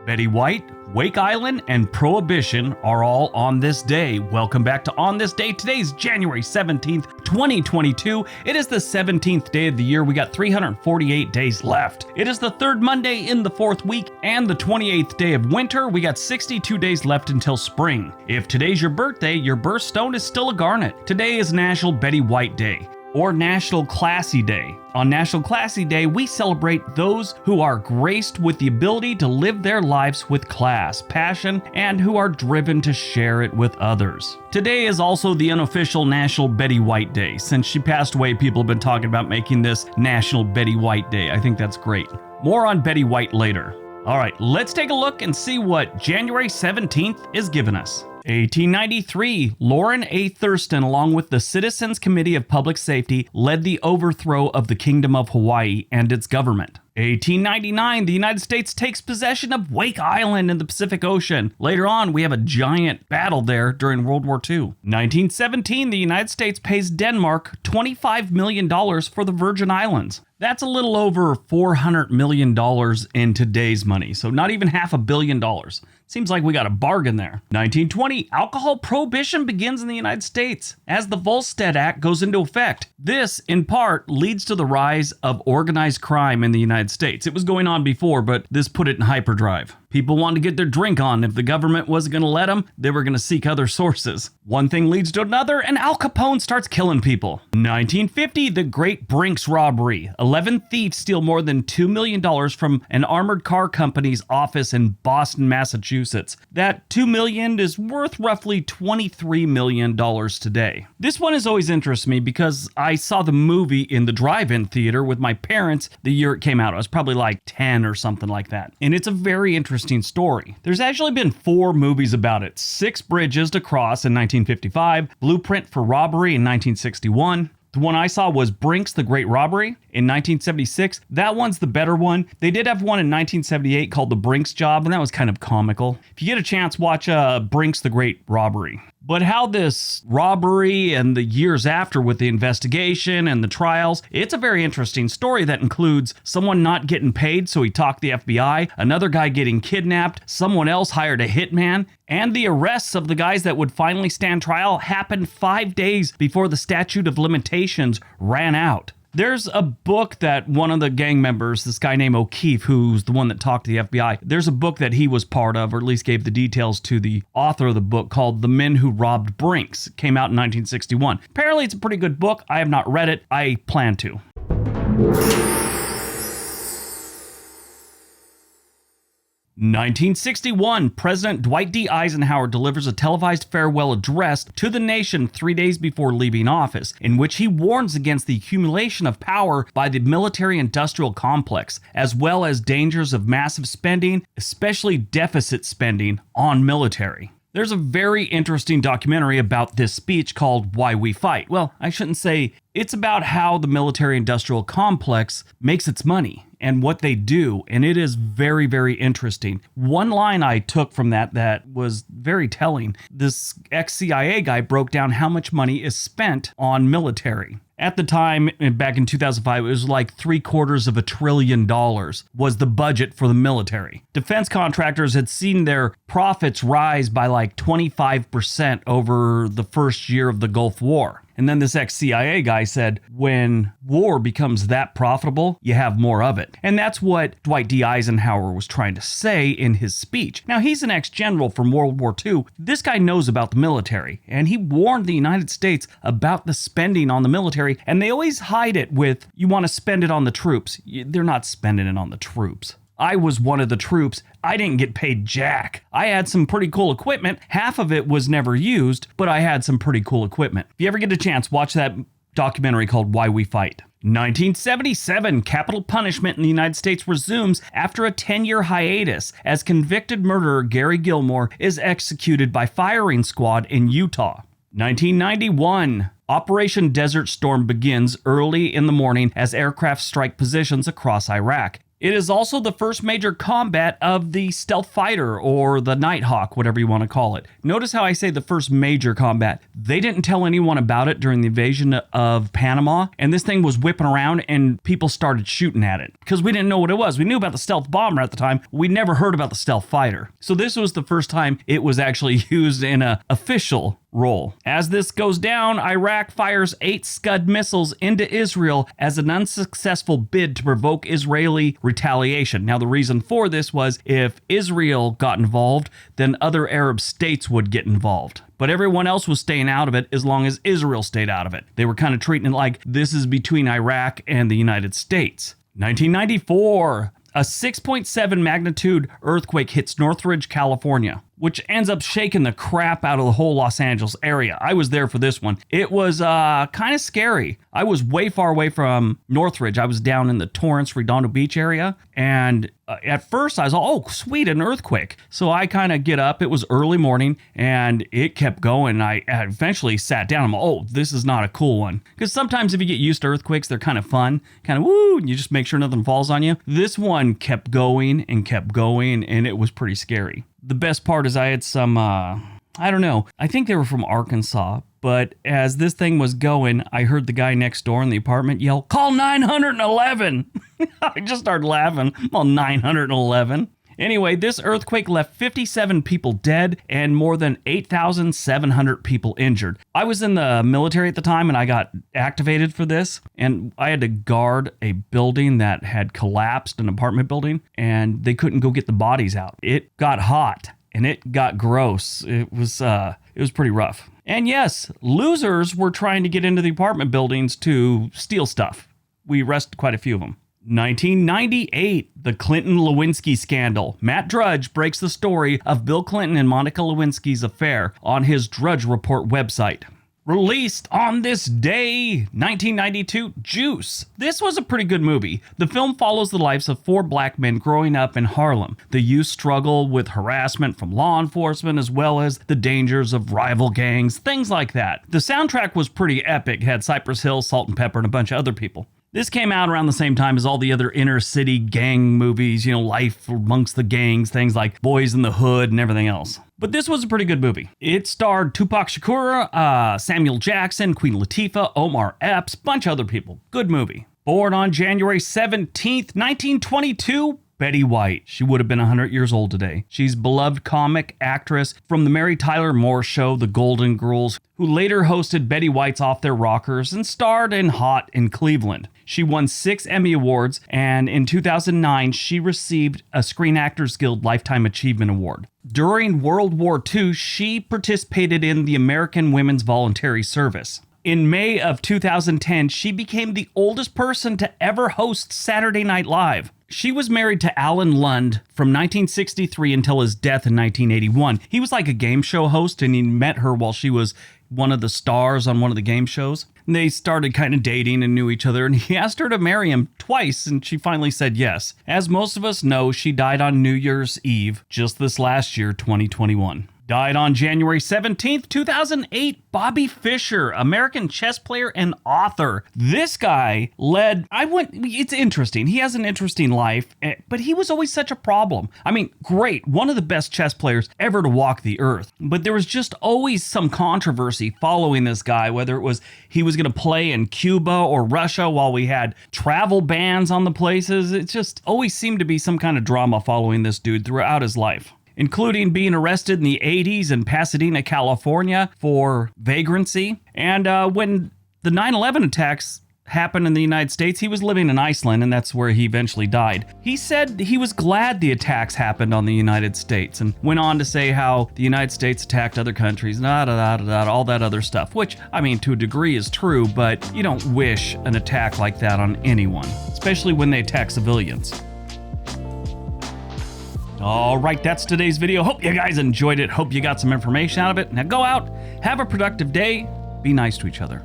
Betty White, Wake Island, and Prohibition are all on this day. Welcome back to On This Day. Today's January 17th, 2022. It is the 17th day of the year. We got 348 days left. It is the third Monday in the fourth week and the 28th day of winter. We got 62 days left until spring. If today's your birthday, your birthstone is still a garnet. Today is National Betty White Day, or National Classy Day. On National Classy Day, we celebrate those who are graced with the ability to live their lives with class, passion, and who are driven to share it with others. Today is also the unofficial National Betty White Day. Since she passed away, people have been talking about making this National Betty White Day. I think that's great. More on Betty White later. All right, let's take a look and see what January 17th is giving us. 1893, Lauren A. Thurston, along with the Citizens Committee of Public Safety, led the overthrow of the Kingdom of Hawaii and its government. 1899, the United States takes possession of Wake Island in the Pacific Ocean. Later on, we have a giant battle there during World War II. 1917, the United States pays Denmark $25 million for the Virgin Islands. That's a little over $400 million in today's money, so not even $500 million. Seems like we got a bargain there. 1920, alcohol prohibition begins in the United States as the Volstead Act goes into effect. This, in part, leads to the rise of organized crime in the United States. It was going on before, but this put it in hyperdrive. People wanted to get their drink on. If the government wasn't going to let them, they were going to seek other sources. One thing leads to another, and Al Capone starts killing people. 1950, the Great Brink's Robbery. 11 thieves steal more than $2 million from an armored car company's office in Boston, Massachusetts. That $2 million is worth roughly $23 million today. This one has always interested me because I saw the movie in the drive-in theater with my parents the year it came out. I was probably like 10 or something like that. And it's a very interesting story. There's actually been 4 movies about it. 6 Bridges to Cross in 1955, Blueprint for Robbery in 1961. The one I saw was Brink's The Great Robbery in 1976. That one's the better one. They did have one in 1978 called The Brink's Job, and that was kind of comical. If you get a chance, watch Brink's The Great Robbery. But how this robbery and the years after with the investigation and the trials, it's a very interesting story that includes someone not getting paid, so he talked the FBI, another guy getting kidnapped, someone else hired a hitman, and the arrests of the guys that would finally stand trial happened 5 days before the statute of limitations ran out. There's a book that one of the gang members, this guy named O'Keefe, who's the one that talked to the FBI, there's a book that he was part of, or at least gave the details to the author of the book, called The Men Who Robbed Brinks. It came out in 1961. Apparently it's a pretty good book. I have not read it. I plan to. 1961, President Dwight D Eisenhower delivers a televised farewell address to the nation 3 days before leaving office, in which he warns against the accumulation of power by the military-industrial complex, as well as dangers of massive spending, especially deficit spending, on military. There's a very interesting documentary about this speech called Why We Fight. Well, I shouldn't say. It's about how the military-industrial complex makes its money and what they do, and it is very, very interesting. One line I took from that was very telling. This ex-CIA guy broke down how much money is spent on military. At the time, back in 2005, it was like $750 billion was the budget for the military. Defense contractors had seen their profits rise by like 25% over the first year of the Gulf War. And then this ex-CIA guy said, when war becomes that profitable, you have more of it. And that's what Dwight D Eisenhower was trying to say in his speech. Now, he's an ex-general from World War II. This guy knows about the military, and he warned the United States about the spending on the military, and they always hide it with, you want to spend it on the troops. They're not spending it on the troops. I was one of the troops. I didn't get paid jack. I had some pretty cool equipment. Half of it was never used, but I had some pretty cool equipment. If you ever get a chance, watch that documentary called Why We Fight. 1977, capital punishment in the United States resumes after a 10-year hiatus as convicted murderer Gary Gilmore is executed by firing squad in Utah. 1991, Operation Desert Storm begins early in the morning as aircraft strike positions across Iraq. It is also the first major combat of the stealth fighter, or the Nighthawk, whatever you want to call it. Notice how I say the first major combat. They didn't tell anyone about it during the invasion of Panama, and this thing was whipping around and people started shooting at it because we didn't know what it was. We knew about the stealth bomber at the time. We never heard about the stealth fighter. So this was the first time it was actually used in an official role. As this goes down, Iraq fires 8 Scud missiles into Israel as an unsuccessful bid to provoke Israeli retaliation. Now, the reason for this was if Israel got involved, then other Arab states would get involved. But everyone else was staying out of it as long as Israel stayed out of it. They were kind of treating it like this is between Iraq and the United States. 1994. A 6.7 magnitude earthquake hits Northridge, California, which ends up shaking the crap out of the whole Los Angeles area. I was there for this one. It was kind of scary. I was way far away from Northridge. I was down in the Torrance, Redondo Beach area. And at first I was, oh, sweet, an earthquake. So I kind of get up. It was early morning and it kept going. I eventually sat down. I'm like, oh, this is not a cool one. Because sometimes if you get used to earthquakes, they're kind of fun. Kind of woo, and you just make sure nothing falls on you. This one kept going, and it was pretty scary. The best part is I had some, I don't know, I think they were from Arkansas, but as this thing was going, I heard the guy next door in the apartment yell, call 911. I just started laughing. Well, 911. Anyway, this earthquake left 57 people dead and more than 8,700 people injured. I was in the military at the time and I got activated for this, and I had to guard a building that had collapsed, an apartment building, and they couldn't go get the bodies out. It got hot and it got gross. It was pretty rough. And yes, losers were trying to get into the apartment buildings to steal stuff. We arrested quite a few of them. 1998, the Clinton-Lewinsky scandal. Matt Drudge breaks the story of Bill Clinton and Monica Lewinsky's affair on his Drudge Report website. Released on this day, 1992, Juice. This was a pretty good movie. The film follows the lives of 4 black men growing up in Harlem. The youth struggle with harassment from law enforcement as well as the dangers of rival gangs, things like that. The soundtrack was pretty epic. It had Cypress Hill, Salt and Pepper, and a bunch of other people. This came out around the same time as all the other inner city gang movies, you know, life amongst the gangs, things like Boys in the Hood and everything else. But this was a pretty good movie. It starred Tupac Shakur, Samuel Jackson, Queen Latifah, Omar Epps, bunch of other people. Good movie. Born on January 17th, 1922, Betty White. She would have been 100 years old today. She's a beloved comic actress from the Mary Tyler Moore Show, The Golden Girls, who later hosted Betty White's Off Their Rockers and starred in Hot in Cleveland. She won 6 Emmy Awards, and in 2009, she received a Screen Actors Guild Lifetime Achievement Award. During World War II, she participated in the American Women's Voluntary Service. In May of 2010, she became the oldest person to ever host Saturday Night Live. She was married to Alan Lund from 1963 until his death in 1981. He was like a game show host, and he met her while she was one of the stars on one of the game shows. And they started kind of dating and knew each other, and he asked her to marry him twice, and she finally said yes. As most of us know, she died on New Year's Eve just this last year, 2021. Died on January 17th, 2008, Bobby Fischer, American chess player and author. This guy it's interesting. He has an interesting life, but he was always such a problem. I mean, great, one of the best chess players ever to walk the earth. But there was just always some controversy following this guy, whether it was he was going to play in Cuba or Russia while we had travel bans on the places. It just always seemed to be some kind of drama following this dude throughout his life, including being arrested in the 80s in Pasadena, California for vagrancy. And when the 9/11 attacks happened in the United States, he was living in Iceland, and that's where he eventually died. He said he was glad the attacks happened on the United States, and went on to say how the United States attacked other countries, all that other stuff, which, I mean, to a degree is true, but you don't wish an attack like that on anyone, especially when they attack civilians. All right, that's today's video. Hope you guys enjoyed it. Hope you got some information out of it. Now go out, have a productive day, be nice to each other.